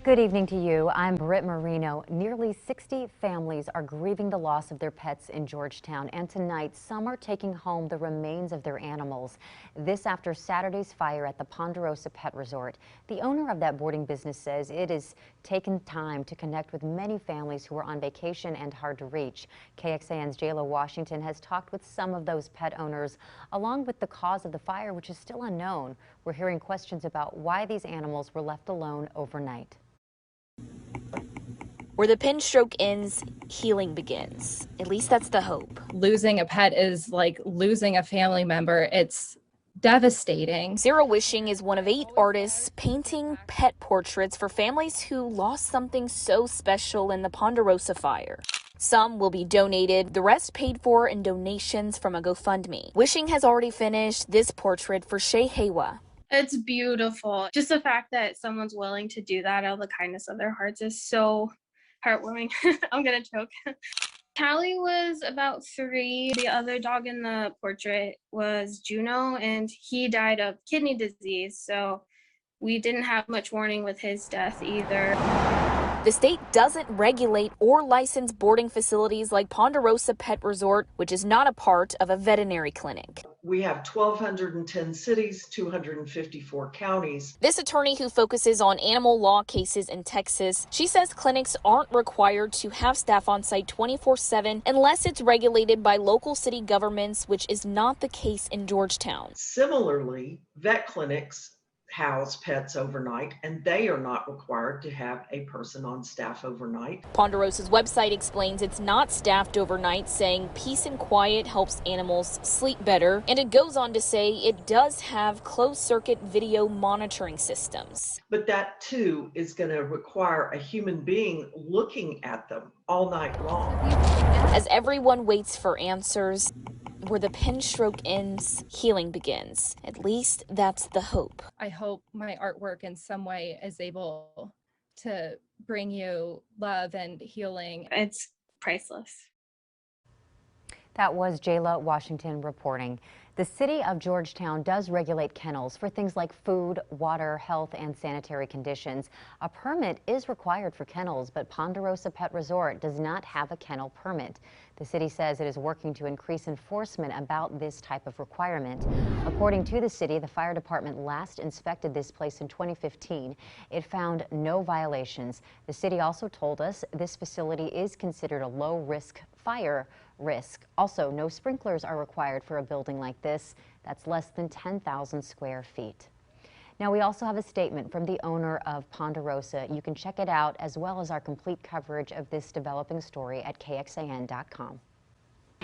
Good evening to you. I'm Britt Marino. Nearly 60 families are grieving the loss of their pets in Georgetown, and tonight some are taking home the remains of their animals. This after Saturday's fire at the Ponderosa Pet Resort. The owner of that boarding business says it has taken time to connect with many families who are on vacation and hard to reach. KXAN's Jayla Washington has talked with some of those pet owners, along with the cause of the fire, which is still unknown. We're hearing questions about why these animals were left alone overnight. Where the pin stroke ends, healing begins. At least that's the hope. Losing a pet is like losing a family member. It's devastating. Sarah Wishing is one of 8 artists painting pet portraits for families who lost something so special in the Ponderosa fire. Some will be donated, the rest paid for in donations from a GoFundMe. Wishing has already finished this portrait for Shay Haywa. It's beautiful. Just the fact that someone's willing to do that out of the kindness of their hearts is so heartwarming. I'm gonna choke. Callie was about 3. The other dog in the portrait was Juno, and he died of kidney disease, so we didn't have much warning with his death either. The state doesn't regulate or license boarding facilities like Ponderosa Pet Resort, which is not a part of a veterinary clinic. We have 1,210 cities, 254 counties. This attorney, who focuses on animal law cases in Texas, she says clinics aren't required to have staff on site 24/7 unless it's regulated by local city governments, which is not the case in Georgetown. Similarly, vet clinics house pets overnight, and they are not required to have a person on staff overnight. Ponderosa's website explains it's not staffed overnight, saying peace and quiet helps animals sleep better. And it goes on to say it does have closed-circuit video monitoring systems. But that too is going to require a human being looking at them all night long. As everyone waits for answers, where the pin stroke ends, healing begins. At least that's the hope. I hope my artwork in some way is able to bring you love and healing. It's priceless. That was Jayla Washington reporting. The city of Georgetown does regulate kennels for things like food, water, health, and sanitary conditions. A permit is required for kennels, but Ponderosa Pet Resort does not have a kennel permit. The city says it is working to increase enforcement about this type of requirement. According to the city, the fire department last inspected this place in 2015. It found no violations. The city also told us this facility is considered a low-risk fire risk. Also, no sprinklers are required for a building like this that's less than 10,000 square feet. Now, we also have a statement from the owner of Ponderosa. You can check it out, as well as our complete coverage of this developing story at KXAN.com.